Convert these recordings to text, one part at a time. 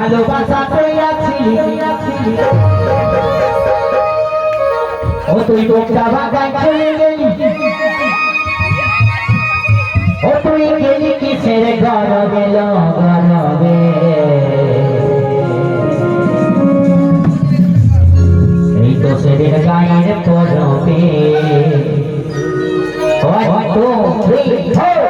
ভালোবাসা কইয়াছিলি ও তুই বোকা বাগায় চলে গেলি ও তুই গেলি কিসের গরবে গরবে এই তো সেদের গায়ের পরবে 1 2 3 4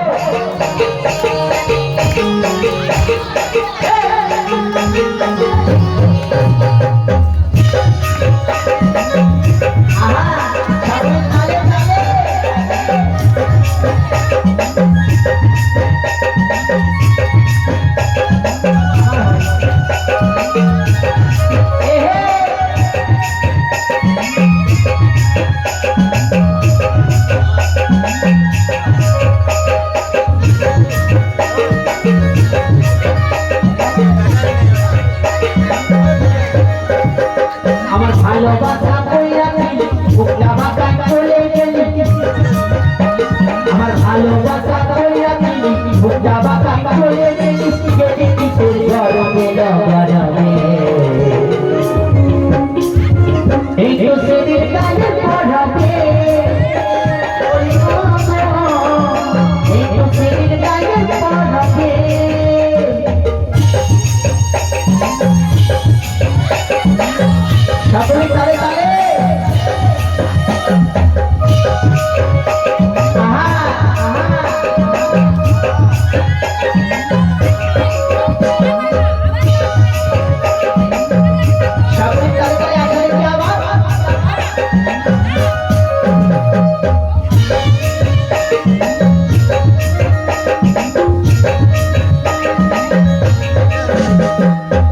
আমার ভালোবাসা কইয়াছিলি বুকটা বাঁকা চলে গেলি আমার ভালোবাসা কইয়াছিলি বুকটা বাঁকা চলে গেলি গেলি কিসের গরমে গরমে এই তো সেদিন গায়ে পড়বে এই তো সেদিন গায়ে পড়বে সকলে তালে তালে সকলে তালে তালে আসলে কি আবার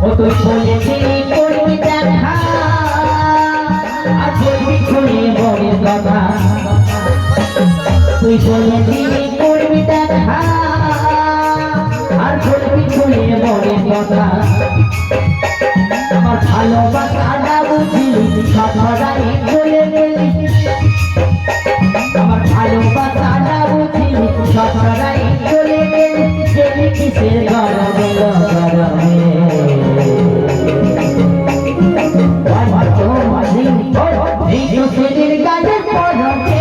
ও তুই বলেছিলি করবি দেখা তুই বলেছিলি করবি দেখা আর বলবি খুলে মনে কথা আমার ভালোবাসাটা বুঝিলি সবাই চলে গেলি আমার ভালোবাসাটা বুঝিলি সবাই চলে গেলি গেলি কিসের গরমে গরমে সেদিন গায়ে পড়বে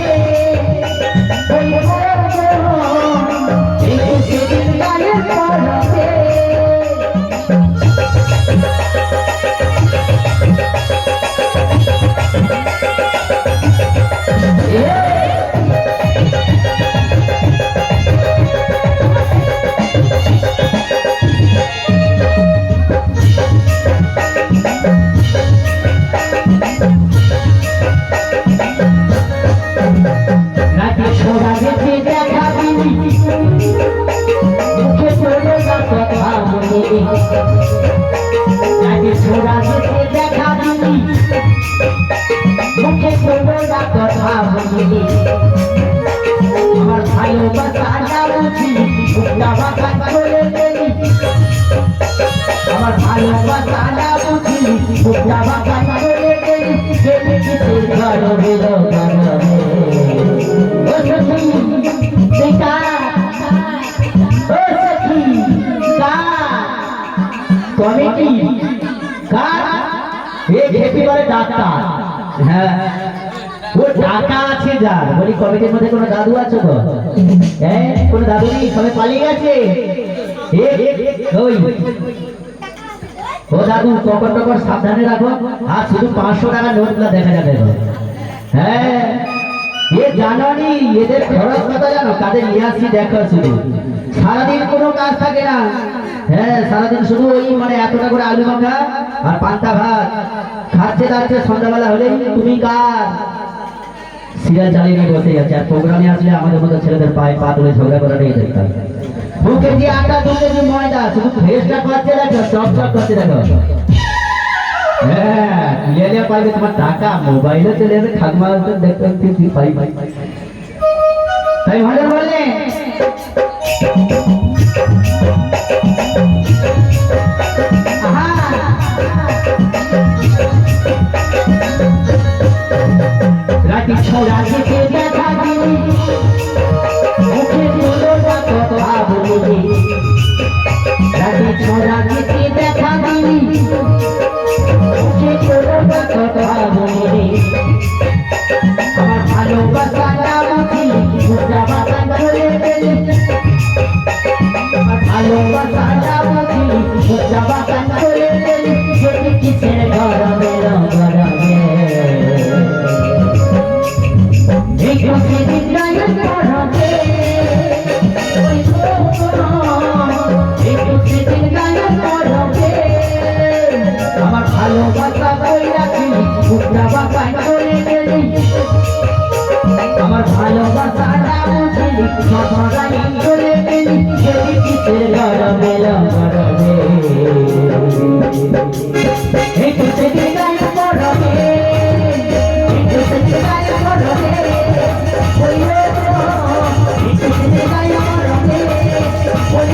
সেদিন গায়ে পড়বে দেখা দিলি মুখে কথা বলি আমার ভালোবাসাটা বুঝিলি বুকটা বাঁকা চলে গেলি আমার ভালোবাসাটা বুঝিলি বুকটা বাঁকা চলে গেলি গেলি কিসের গরমে গরমে ও সখী তুই কার ও সখী কার কমিটি কার এ খেপি বলে ডাক্তার হ্যাঁ ও টাকা আছে যার বলি কমিটির মধ্যে কোনো দাদু আছে গো হ্যাঁ কোনো দাদু নেই সবাই পালিয়ে গেছে ওই ও দাদু পকেট টকর সাবধানে রাখো আর শুধু 500 টাকা নোটগুলো দেখা যাবে হ্যাঁ এ জানি এদের খরচ কথা জানো কাদের লিয়াসি দেখো শুধু সারাদিন কোনো কাজ থাকে না হ্যাঁ সারাদিন শুধু ওই মানে এতটা করে আলু মাখা আর পান্তা ভাত খাচ্ছে দাচ্ছে সন্ধ্যাবেলা হলেই তুমি কার সিরিয়াল চালিয়ে নিয়ে বসে যাচ্ছে আর প্রোগ্রামে আসলে আমাদের মতো ছেলেদের পায়ে পা তুলে ঝগড়া করাটাই দেখতাম 2 কেজি আটা 2 কেজি ময়দা শুধু ফেসটা করছে দেখো সব করছে দেখো হ্যাঁ লিয়ে পাইবে তোমার টাকা মোবাইলে চলে যাবে ঠাকুমা দেখতে পাই তাই ভালো বললে রাতি ছোড়া যেতে দেখা দিলি মুখে বলো না কথা বলি রাতি ছোড়া যেতে দেখা দিলি যাবা কান করে গেলি যদি কিসের গরমে গরমে এই খুশি দিন গায়ে পড়বে ওই এই খুশি দিন গায়ে পড়বে আমার ভালোবাসা বই রাখি যাবা কান করে গেলি আমার ভালোবাসাটা বুঝলি সবাই করে গেলি যদি কিসের গরমে গরমে এই খুশি দিন গায়ে পড়বে এই খুশি দিন গায়ে পড়বে ওই এই খুশি দিন গায়ে পড়বে ওই